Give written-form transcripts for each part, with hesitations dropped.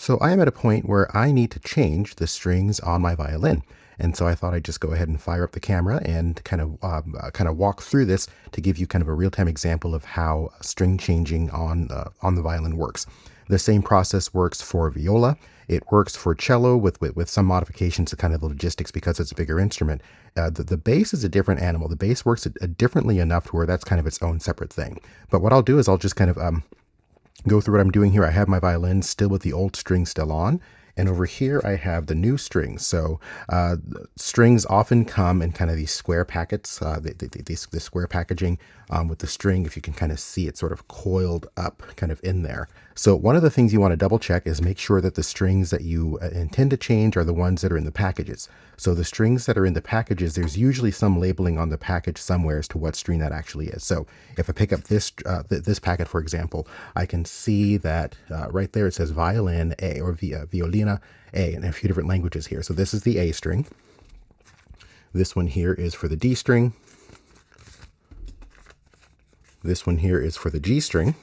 So I am at a point where I need to change the strings on my violin. And so I thought I'd just go ahead and fire up the camera and kind of walk through this to give you kind of a real-time example of how string changing on the violin works. The same process works for viola. It works for cello with some modifications to kind of the logistics because it's a bigger instrument. The bass is a different animal. The bass works differently enough to where that's kind of its own separate thing. But what I'll do is I'll just kind of go through what I'm doing here. I have my violin still with the old string still on, and over here I have the new strings. So strings often come in kind of these square packets, this square packaging with the string. If you can kind of see it sort of coiled up kind of in there. So one of the things you want to double check is make sure that the strings that you intend to change are the ones that are in the packages. So the strings that are in the packages, there's usually some labeling on the package somewhere as to what string that actually is. So if I pick up this packet, for example, I can see that right there it says violin A or violina A in a few different languages here. So this is the A string. This one here is for the D string. This one here is for the G string.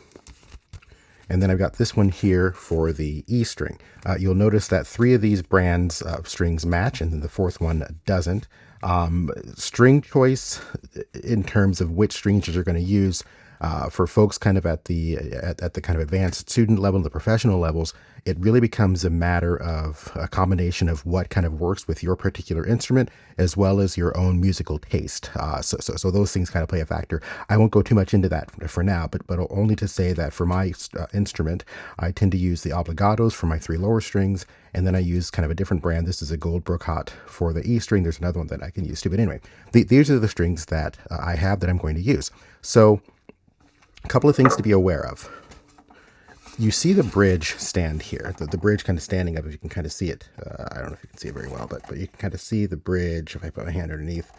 And then I've got this one here for the E string. You'll notice that 3 of these brands of strings match, and then the 4th one doesn't. String choice in terms of which strings you're going to use for folks kind of at the kind of advanced student level, the professional levels, it really becomes a matter of a combination of what kind of works with your particular instrument as well as your own musical taste. So those things kind of play a factor. I won't go too much into that for now, but only to say that for my instrument, I tend to use the obligatos for my 3 lower strings, and then I use kind of a different brand. This is a gold brocade for the E string. There's another one that I can use too. But anyway, these are the strings that I have that I'm going to use. So a couple of things to be aware of. You see the bridge stand here, the bridge kind of standing up, if you can kind of see it. I don't know if you can see it very well, but you can kind of see the bridge. If I put my hand underneath,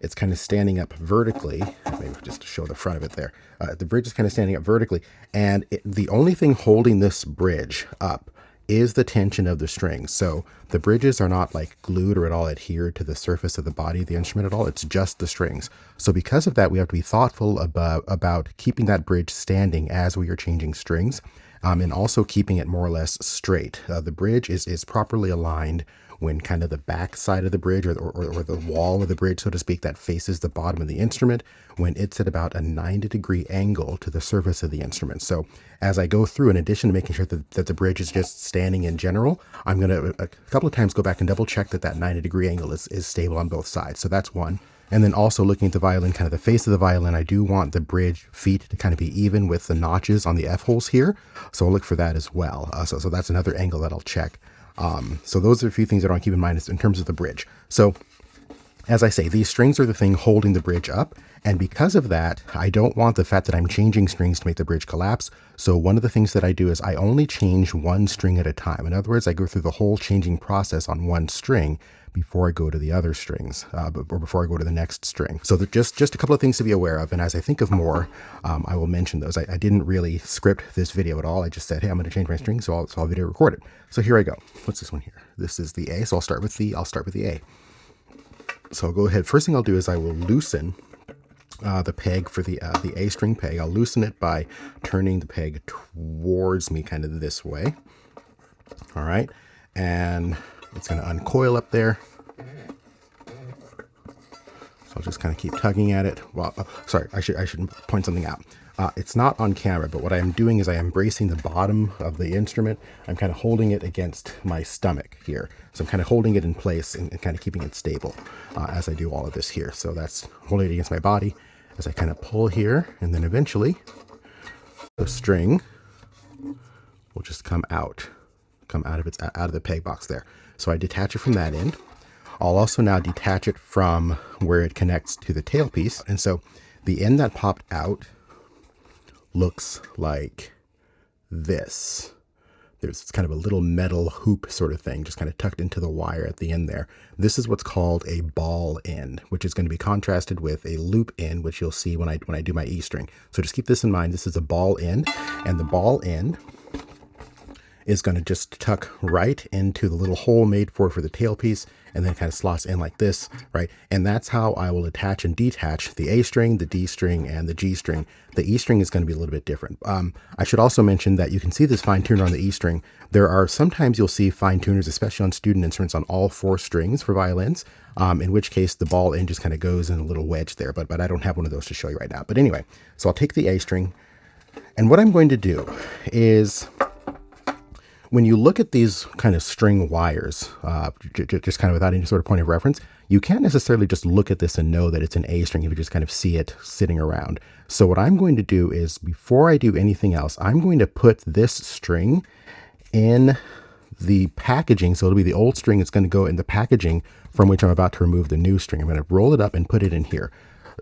it's kind of standing up vertically. Maybe just to show the front of it there. The bridge is kind of standing up vertically, and the only thing holding this bridge up is the tension of the strings. So the bridges are not like glued or at all adhered to the surface of the body of the instrument at all. It's just the strings. So because of that, we have to be thoughtful about keeping that bridge standing as we are changing strings, and also keeping it more or less straight. The bridge is properly aligned when kind of the back side of the bridge or the wall of the bridge, so to speak, that faces the bottom of the instrument, when it's at about a 90-degree angle to the surface of the instrument. So as I go through, in addition to making sure that the bridge is just standing in general, I'm going to a couple of times go back and double check that 90-degree angle is stable on both sides. So that's one. And then also looking at the violin, kind of the face of the violin, I do want the bridge feet to kind of be even with the notches on the F holes here. So I'll look for that as well. So that's another angle that I'll check. So those are a few things that I want to keep in mind in terms of the bridge. So as I say, these strings are the thing holding the bridge up. And because of that, I don't want the fact that I'm changing strings to make the bridge collapse. So one of the things that I do is I only change one string at a time. In other words, I go through the whole changing process on one string before I go to the other strings, or before I go to the next string. So just a couple of things to be aware of. And as I think of more, I will mention those. I didn't really script this video at all. I just said, hey, I'm going to change my string, so I'll video record it. So here I go. What's this one here? This is the A. So I'll start with the A. So I'll go ahead. First thing I'll do is I will loosen the peg for the A string peg. I'll loosen it by turning the peg towards me kind of this way. All right. And it's going to uncoil up there. So I'll just kind of keep tugging at it. Well, sorry, I should point something out. It's not on camera, but what I am doing is I am bracing the bottom of the instrument. I'm kind of holding it against my stomach here. So I'm kind of holding it in place and kind of keeping it stable as I do all of this here. So that's holding it against my body as I kind of pull here, and then eventually the string will just come out of the peg box there. So I detach it from that end. I'll also now detach it from where it connects to the tailpiece. And so the end that popped out looks like this. There's kind of a little metal hoop sort of thing, just kind of tucked into the wire at the end there. This is what's called a ball end, which is going to be contrasted with a loop end, which you'll see when I do my E string. So just keep this in mind. This is a ball end, and the ball end is going to just tuck right into the little hole made for the tailpiece, and then it kind of slots in like this, right? And that's how I will attach and detach the A string, the D string, and the G string. The E string is going to be a little bit different. I should also mention that you can see this fine tuner on the E string. There are sometimes you'll see fine tuners, especially on student instruments, on all 4 strings for violins, in which case the ball end just kind of goes in a little wedge there, but I don't have one of those to show you right now. But anyway, so I'll take the A string, and what I'm going to do is, when you look at these kind of string wires, just kind of without any sort of point of reference, you can't necessarily just look at this and know that it's an A string if you just kind of see it sitting around. So what I'm going to do is, before I do anything else, I'm going to put this string in the packaging. So it'll be the old string. It's going to go in the packaging from which I'm about to remove the new string. I'm going to roll it up and put it in here.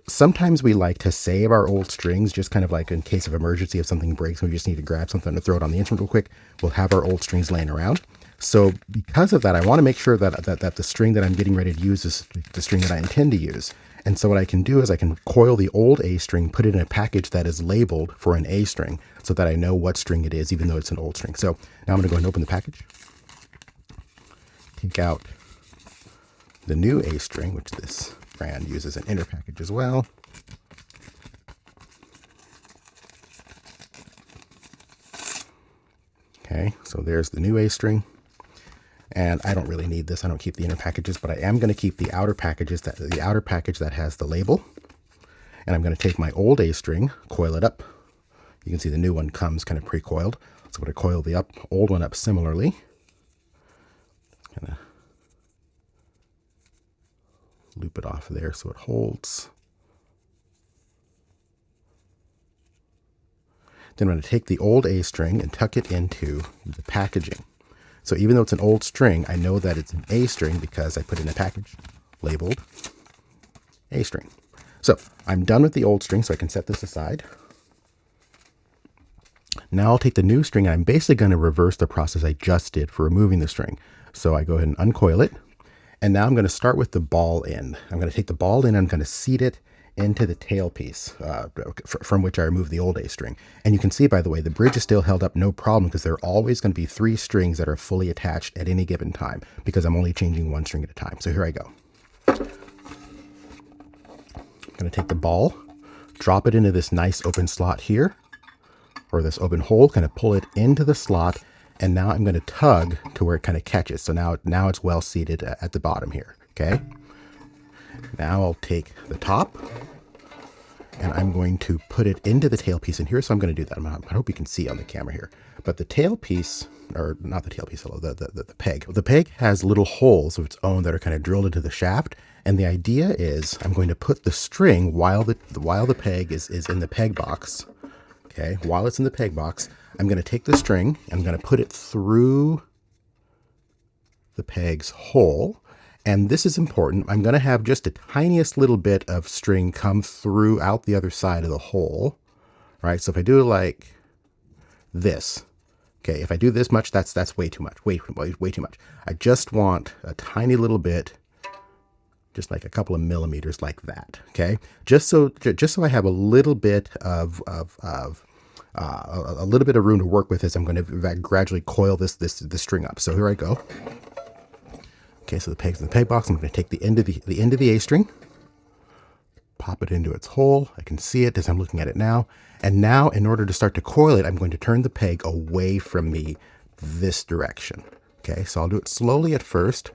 Sometimes we like to save our old strings, just kind of like in case of emergency, if something breaks and we just need to grab something to throw it on the instrument real quick, we'll have our old strings laying around. So because of that, I want to make sure that the string that I'm getting ready to use is the string that I intend to use. And so what I can do is I can coil the old A string, put it in a package that is labeled for an A string so that I know what string it is, even though it's an old string. So now I'm going to go ahead and open the package, take out the new A string, which this brand uses an inner package as well. Okay, so there's the new A string. And I don't really need this. I don't keep the inner packages, but I am going to keep the outer packages, the outer package that has the label. And I'm going to take my old A string, coil it up. You can see the new one comes kind of pre-coiled. So I'm going to coil the old one up similarly. Kind of loop it off there so it holds. Then I'm going to take the old A string and tuck it into the packaging. So even though it's an old string, I know that it's an A string because I put it in a package labeled A string. So I'm done with the old string, so I can set this aside. Now I'll take the new string, and I'm basically going to reverse the process I just did for removing the string. So I go ahead and uncoil it. And now I'm going to start with the ball end. I'm going to take the ball end, and I'm going to seat it into the tailpiece from which I removed the old A string. And you can see, by the way, the bridge is still held up no problem because there are always going to be 3 strings that are fully attached at any given time because I'm only changing 1 string at a time. So here I go. I'm going to take the ball, drop it into this nice open slot here, or this open hole, kind of pull it into the slot, and now I'm going to tug to where it kind of catches. So now it's well seated at the bottom here, okay? Now I'll take the top, and I'm going to put it into the tailpiece. And here's how I'm going to do that. I hope you can see on the camera here. But the tailpiece, or not the tailpiece, the peg. The peg has little holes of its own that are kind of drilled into the shaft. And the idea is I'm going to put the string while the peg is in the peg box. Okay, while it's in the peg box, I'm going to take the string and I'm going to put it through the peg's hole. And this is important. I'm going to have just the tiniest little bit of string come through out the other side of the hole, right? So if I do it like this, okay, if I do this much, that's way too much, way too much. I just want a tiny little bit, just like a couple of millimeters like that, okay? Just so I have a little bit of a little bit of room to work with as I'm going to gradually coil this string up. So here I go. Okay, so the peg's in the peg box. I'm going to take the end of the A string, pop it into its hole. I can see it as I'm looking at it now. And now, in order to start to coil it, I'm going to turn the peg away from me this direction. Okay, so I'll do it slowly at first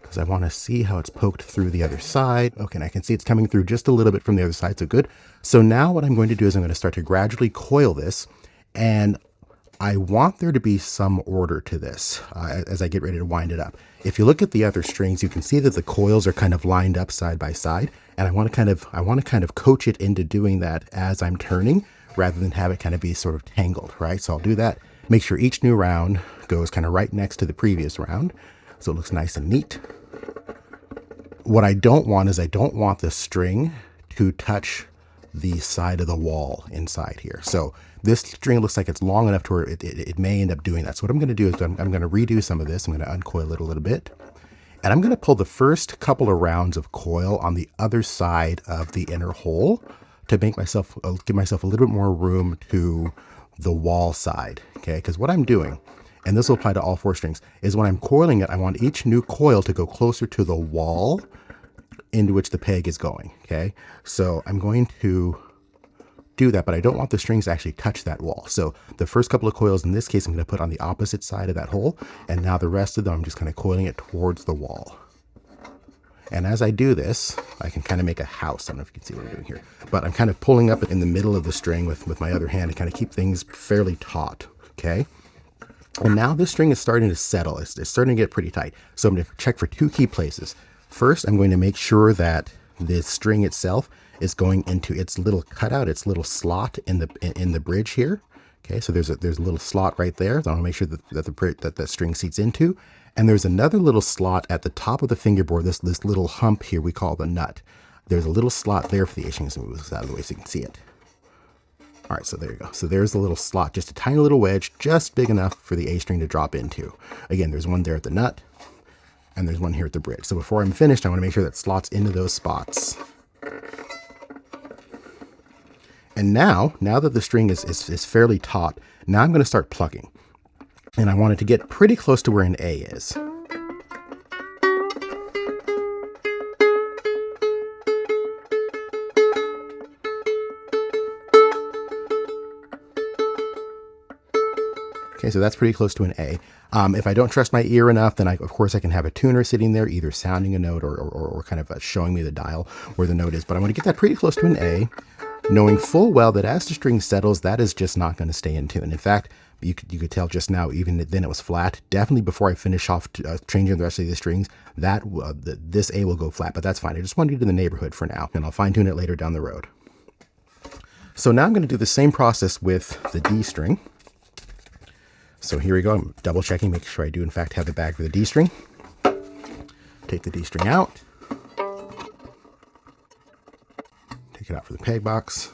because I want to see how it's poked through the other side. Okay, and I can see it's coming through just a little bit from the other side, so good. So now what I'm going to do is I'm going to start to gradually coil this, and I want there to be some order to this as I get ready to wind it up. If you look at the other strings, you can see that the coils are kind of lined up side by side, and I want to kind of coach it into doing that as I'm turning, rather than have it kind of be sort of tangled, right? So I'll do that. Make sure each new round goes kind of right next to the previous round, so it looks nice and neat. What I don't want is I don't want the string to touch the side of the wall inside here. So this string looks like it's long enough to where it may end up doing that. So what I'm going to do is I'm going to redo some of this. I'm going to uncoil it a little bit. And I'm going to pull the first couple of rounds of coil on the other side of the inner hole to give myself a little bit more room to the wall side. Okay, because what I'm doing and this will apply to all 4 strings, is when I'm coiling it, I want each new coil to go closer to the wall into which the peg is going, okay? So I'm going to do that, but I don't want the strings to actually touch that wall. So the first couple of coils in this case I'm going to put on the opposite side of that hole, and now the rest of them I'm just kind of coiling it towards the wall. And as I do this, I can kind of make a house. I don't know if you can see what I'm doing here, but I'm kind of pulling up in the middle of the string with my other hand to kind of keep things fairly taut, okay? And now this string is starting to settle. It's starting to get pretty tight. So I'm going to check for 2 key places. First, I'm going to make sure that the string itself is going into its little cutout, its little slot in the bridge here. Okay, so there's a little slot right there that I want to make sure that the string seats into. And there's another little slot at the top of the fingerboard, this little hump here we call the nut. There's a little slot there for the A string. So move this out of the way so you can see it. All right, so there you go. So there's the little slot, just a tiny little wedge, just big enough for the A string to drop into. Again, there's one there at the nut, and there's one here at the bridge. So before I'm finished, I want to make sure that slots into those spots. And now that the string is fairly taut, now I'm going to start plucking. And I want it to get pretty close to where an A is. Okay, so that's pretty close to an A. If I don't trust my ear enough, then of course I can have a tuner sitting there, either sounding a note or kind of showing me the dial where the note is. But I want to get that pretty close to an A, knowing full well that as the string settles, that is just not going to stay in tune. In fact, you could tell just now, even then it was flat. Definitely before I finish off changing the rest of the strings, this A will go flat, but that's fine. I just want to get in the neighborhood for now, and I'll fine tune it later down the road. So now I'm going to do the same process with the D string. So here we go. I'm double checking, making sure I do in fact have the bag for the D string. Take the D string out. Take it out for the peg box.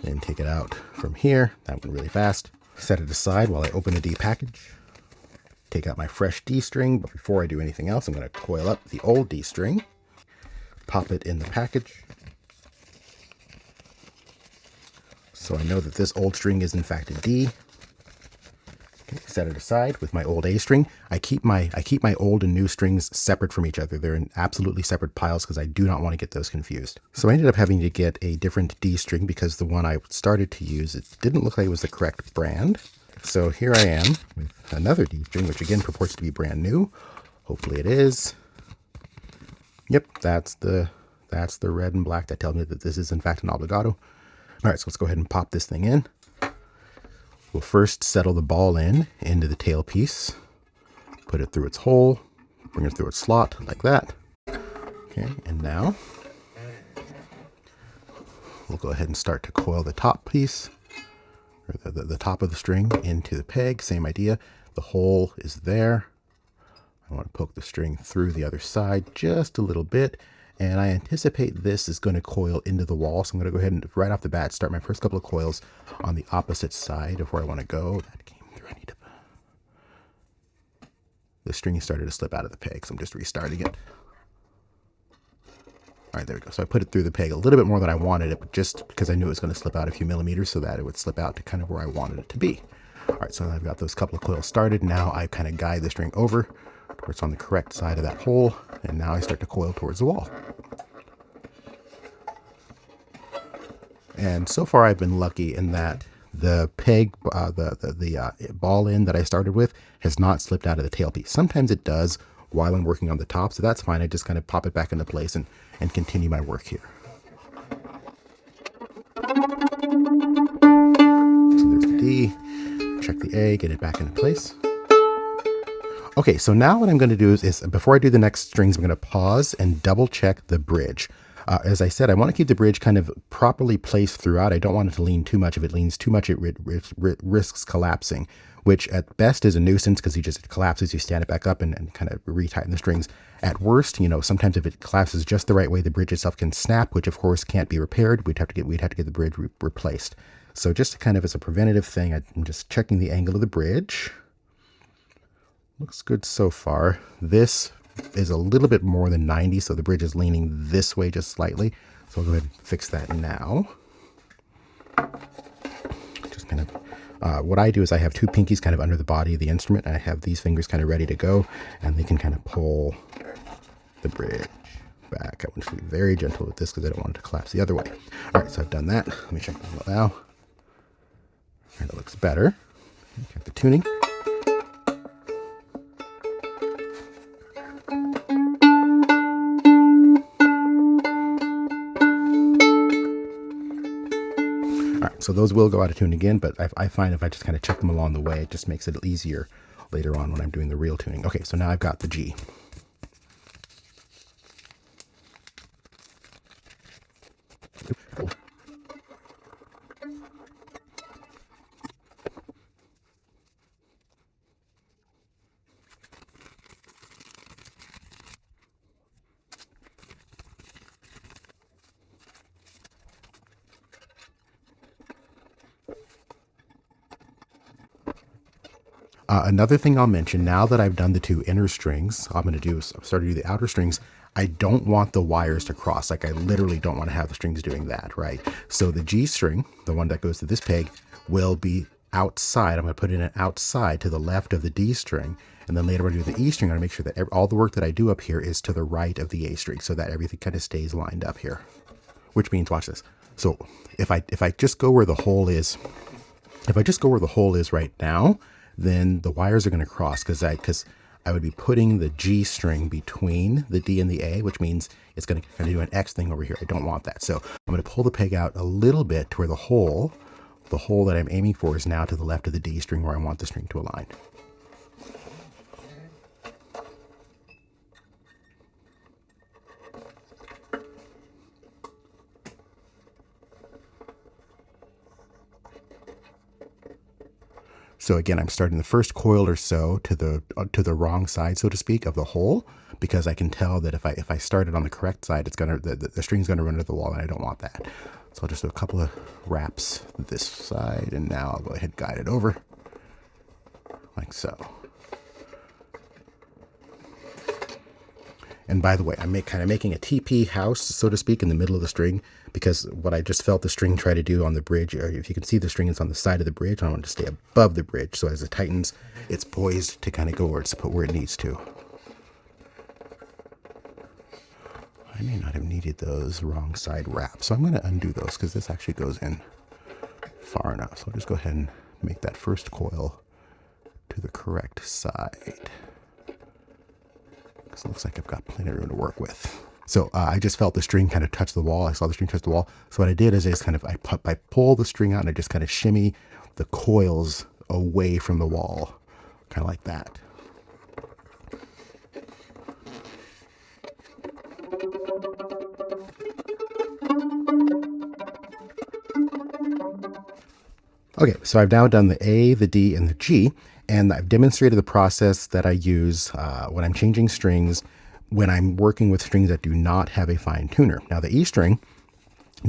Then take it out from here. That went really fast. Set it aside while I open the D package. Take out my fresh D string, but before I do anything else, I'm going to coil up the old D string. Pop it in the package. So I know that this old string is in fact a D. Okay, set it aside with my old A string. I keep my old and new strings separate from each other. They're in absolutely separate piles because I do not want to get those confused. So I ended up having to get a different D string because the one I started to use, it didn't look like it was the correct brand. So here I am with another D string, which again purports to be brand new. Hopefully it is. Yep, that's the red and black that tells me that this is in fact an obligato. All right, so let's go ahead and pop this thing in. We'll first settle the ball into the tailpiece, put it through its hole, bring it through its slot like that. Okay, and now we'll go ahead and start to coil the top piece, or the top of the string into the peg. Same idea. The hole is there. I want to poke the string through the other side just a little bit. And I anticipate this is going to coil into the wall. So I'm going to go ahead and right off the bat start my first couple of coils on the opposite side of where I want to go. That came through. I need to... The string started to slip out of the peg, so I'm just restarting it. All right, there we go. So I put it through the peg a little bit more than I wanted it, but just because I knew it was going to slip out a few millimeters so that it would slip out to kind of where I wanted it to be. All right, so I've got those couple of coils started. Now I kind of guide the string over where it's on the correct side of that hole, and now I start to coil towards the wall. And so far I've been lucky in that the peg, the ball end that I started with has not slipped out of the tailpiece. Sometimes it does while I'm working on the top, so that's fine. I just kind of pop it back into place and continue my work here. So there's the D, check the A, get it back into place. Okay, so now what I'm going to do is before I do the next strings, I'm going to pause and double check the bridge. As I said, I want to keep the bridge kind of properly placed throughout. I don't want it to lean too much. If it leans too much, it risks collapsing, which at best is a nuisance because it collapses. You stand it back up and kind of retighten the strings. At worst, sometimes if it collapses just the right way, the bridge itself can snap, which of course can't be repaired. We'd have to get the bridge replaced. So just kind of as a preventative thing, I'm just checking the angle of the bridge. Looks good so far. This is a little bit more than 90, so the bridge is leaning this way just slightly. So I'll go ahead and fix that now. Just kind of What I do is I have two pinkies kind of under the body of the instrument, and I have these fingers kind of ready to go, and they can kind of pull the bridge back. I want to be very gentle with this because I don't want it to collapse the other way. All right, so I've done that. Let me check that out now. That looks better. Check the tuning. All right, so those will go out of tune again, but I find if I just kind of check them along the way, it just makes it easier later on when I'm doing the real tuning. Okay, so now I've got the G. Another thing I'll mention, now that I've done the two inner strings, I'm going to do is start to do the outer strings. I don't want the wires to cross. Like, I literally don't want to have the strings doing that, right? So the G string, the one that goes to this peg, will be outside. I'm going to put it in outside to the left of the D string. And then later when I do the E string, I'm going to make sure that all the work that I do up here is to the right of the A string so that everything kind of stays lined up here. Which means, watch this. So if I just go where the hole is, right now, then the wires are going to cross because I would be putting the G string between the D and the A, which means it's going to kind of do an X thing over here. I don't want that. So I'm going to pull the peg out a little bit to where the hole that I'm aiming for is now to the left of the D string where I want the string to align. So again, I'm starting the first coil or so to the wrong side, so to speak, of the hole, because I can tell that if I start it on the correct side, it's gonna the string's gonna run into the wall, and I don't want that. So I'll just do a couple of wraps this side, and now I'll go ahead and guide it over like so. And by the way, I'm kind of making a TP house, so to speak, in the middle of the string, because what I just felt the string try to do on the bridge, or if you can see the string is on the side of the bridge, I want it to stay above the bridge. So as it tightens, it's poised to kind of go where it needs to. I may not have needed those wrong side wraps, so I'm going to undo those because this actually goes in far enough. So I'll just go ahead and make that first coil to the correct side. It looks like I've got plenty of room to work with. So I just felt the string kind of touch the wall. I saw the string touch the wall. So what I did is I pull the string out and I just kind of shimmy the coils away from the wall, kind of like that. Okay, so I've now done the A, the D, and the G, and I've demonstrated the process that I use when I'm changing strings, when I'm working with strings that do not have a fine tuner. Now the E string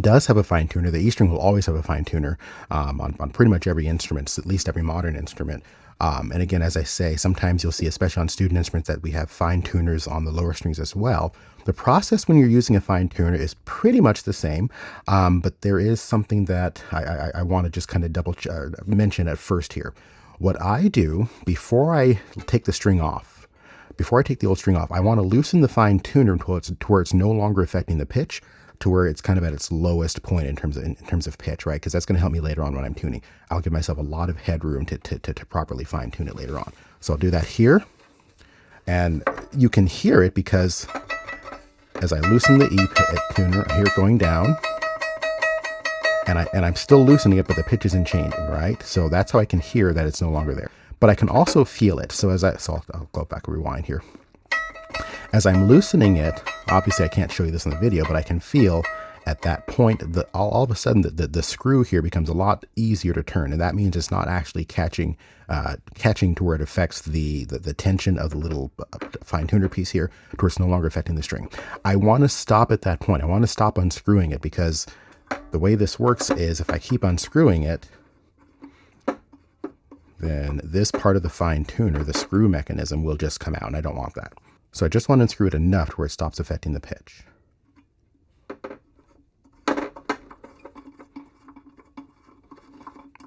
does have a fine tuner. The E string will always have a fine tuner on pretty much every instrument, at least every modern instrument. And again, as I say, sometimes you'll see, especially on student instruments, that we have fine tuners on the lower strings as well. The process when you're using a fine tuner is pretty much the same, but there is something that I want to just kind of mention at first here. What I do before I take the string off, before I take the old string off, I want to loosen the fine tuner to where it's no longer affecting the pitch, to where it's kind of at its lowest point in terms of pitch, right? Because that's going to help me later on when I'm tuning. I'll give myself a lot of headroom to properly fine tune it later on. So I'll do that here, and you can hear it because as I loosen the E tuner, I hear it going down, and I'm still loosening it, but the pitch isn't changing, right? So that's how I can hear that it's no longer there. But I can also feel it. So I'll go back and rewind here. As I'm loosening it, obviously I can't show you this in the video, but I can feel at that point that all of a sudden the screw here becomes a lot easier to turn, and that means it's not actually catching to where it affects the tension of the little fine tuner piece here, to where it's no longer affecting the string. I want to stop at that point. I want to stop unscrewing it, because the way this works is if I keep unscrewing it, then this part of the fine tuner, the screw mechanism, will just come out, and I don't want that. So I just want to unscrew it enough to where it stops affecting the pitch.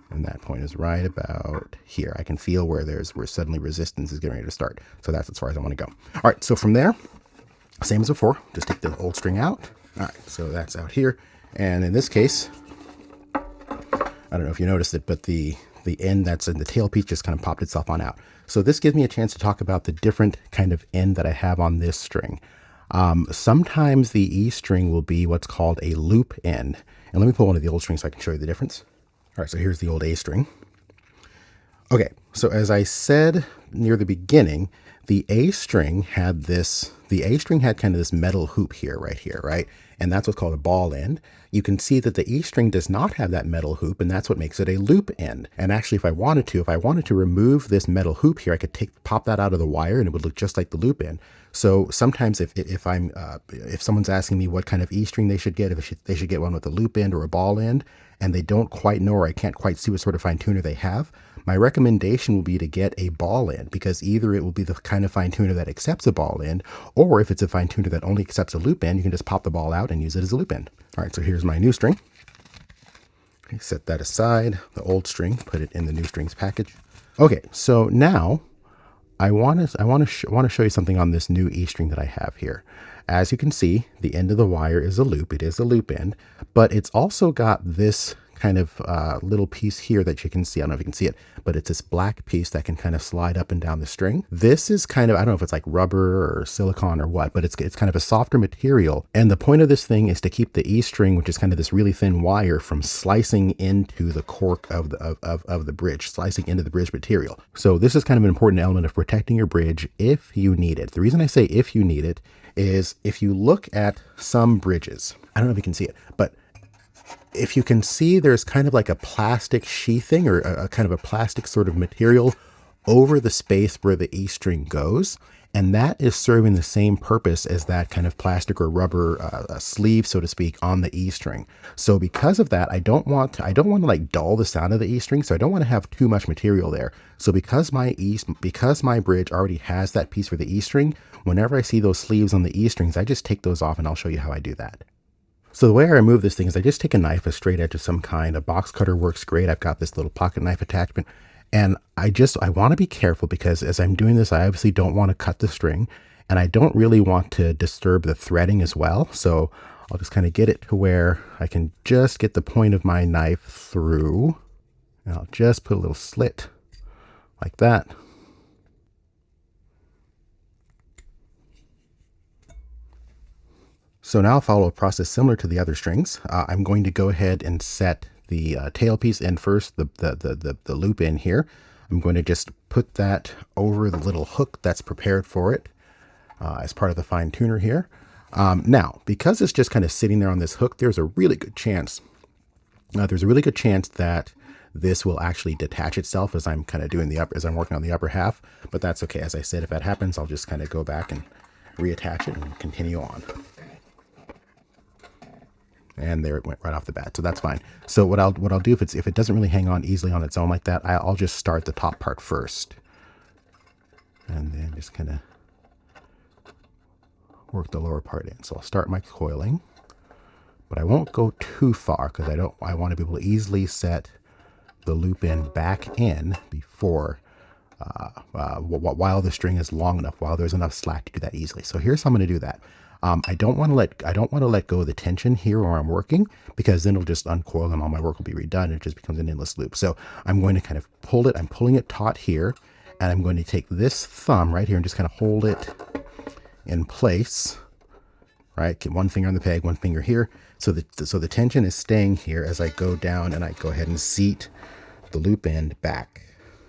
And And that point is right about here. I can feel where suddenly resistance is getting ready to start. So that's as far as I want to go. All right, so from there, same as before, just take the old string out. All right, so that's out here. And in this case, I don't know if you noticed it, but the end that's in the tailpiece just kind of popped itself on out. So this gives me a chance to talk about the different kind of end that I have on this string. Sometimes the E string will be what's called a loop end. And let me pull one of the old strings so I can show you the difference. All right, so here's the old A string. Okay, so as I said near the beginning, the A string had kind of this metal hoop here, right? And that's what's called a ball end. You can see that the E string does not have that metal hoop, and that's what makes it a loop end. And actually, if I wanted to remove this metal hoop here, I could pop that out of the wire and it would look just like the loop end. So sometimes if someone's asking me what kind of E string they should get, if they should get one with a loop end or a ball end, and they don't quite know, or I can't quite see what sort of fine tuner they have, my recommendation will be to get a ball end, because either it will be the kind of fine tuner that accepts a ball end, or if it's a fine tuner that only accepts a loop end, you can just pop the ball out and use it as a loop end. All right, so here's my new string. Okay, set that aside, the old string, put it in the new strings package. Okay, so now I want to show you something on this new E string that I have here. As you can see, the end of the wire is a loop. It is a loop end, but it's also got this kind of little piece here that you can see. I don't know if you can see it, but it's this black piece that can kind of slide up and down the string. This is kind of, I don't know if it's like rubber or silicone or what, but it's kind of a softer material. And the point of this thing is to keep the E string, which is kind of this really thin wire, from slicing into the cork of the bridge, slicing into the bridge material. So this is kind of an important element of protecting your bridge if you need it. The reason I say if you need it is if you look at some bridges, I don't know if you can see it, but if you can see, there's kind of like a plastic sheathing or a kind of a plastic sort of material over the space where the E string goes. And that is serving the same purpose as that kind of plastic or rubber sleeve, so to speak, on the E string. So because of that, I don't want to like dull the sound of the E string. So I don't want to have too much material there. So because my bridge already has that piece for the E string, whenever I see those sleeves on the E strings, I just take those off, and I'll show you how I do that. So the way I remove this thing is I just take a knife, a straight edge of some kind. A box cutter works great. I've got this little pocket knife attachment. And I want to be careful, because as I'm doing this, I obviously don't want to cut the string, and I don't really want to disturb the threading as well. So I'll just kind of get it to where I can just get the point of my knife through, and I'll just put a little slit like that. So now I'll follow a process similar to the other strings. I'm going to go ahead and set the tailpiece in first, the loop in here. I'm going to just put that over the little hook that's prepared for it as part of the fine tuner here. Now, because it's just kind of sitting there on this hook, there's a really good chance that this will actually detach itself as I'm kind of doing as I'm working on the upper half. But that's okay. As I said, if that happens, I'll just kind of go back and reattach it and continue on. And there it went right off the bat, so that's fine. So what I'll do if it doesn't really hang on easily on its own like that, I'll just start the top part first, and then just kind of work the lower part in. So I'll start my coiling, but I won't go too far, because I want to be able to easily set the loop end back in before while the string is long enough, while there's enough slack to do that easily. So here's how I'm going to do that. I don't want to let go of the tension here where I'm working, because then it'll just uncoil and all my work will be redone, and it just becomes an endless loop. So I'm going to kind of pull it. I'm pulling it taut here, and I'm going to take this thumb right here and just kind of hold it in place. Right, get one finger on the peg, one finger here. So the tension is staying here as I go down, and I go ahead and seat the loop end back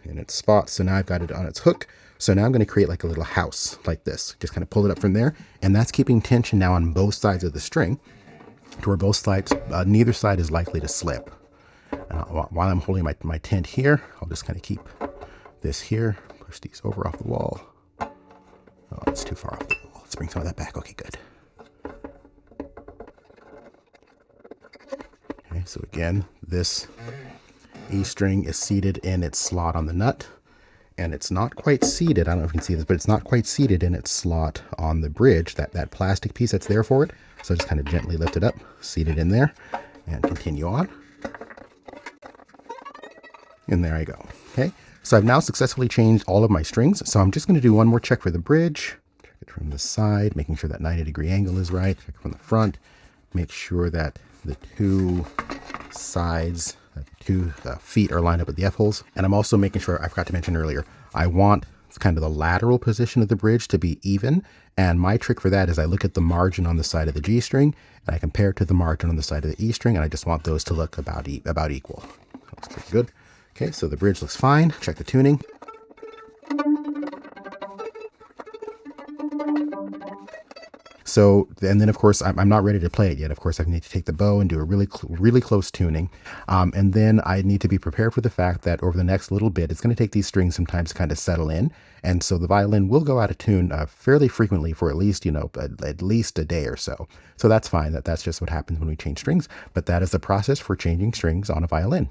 in its spot. So now I've got it on its hook. So now I'm going to create like a little house like this. Just kind of pull it up from there. And that's keeping tension now on both sides of the string, to where both sides, neither side is likely to slip. And while I'm holding my tent here, I'll just kind of keep this here, push these over off the wall. Oh, it's too far off the wall. Let's bring some of that back. Okay, good. Okay, so again, this E string is seated in its slot on the nut. And it's not quite seated, I don't know if you can see this, but it's not quite seated in its slot on the bridge, that plastic piece that's there for it. So just kind of gently lift it up, seat it in there, and continue on. And there I go. Okay, so I've now successfully changed all of my strings. So I'm just going to do one more check for the bridge. Check it from the side, making sure that 90-degree angle is right. Check it from the front. Make sure that the two sides, the two feet are lined up with the F-holes. And I'm also making sure, I forgot to mention earlier, I want kind of the lateral position of the bridge to be even. And my trick for that is I look at the margin on the side of the G string and I compare it to the margin on the side of the E string, and I just want those to look about equal. Looks pretty good. Okay, so the bridge looks fine. Check the tuning. So, and then of course, I'm not ready to play it yet. Of course, I need to take the bow and do a really close tuning. And then I need to be prepared for the fact that over the next little bit, it's going to take these strings sometimes to kind of settle in. And so the violin will go out of tune fairly frequently for at least, at least a day or so. So that's fine. That's just what happens when we change strings. But that is the process for changing strings on a violin.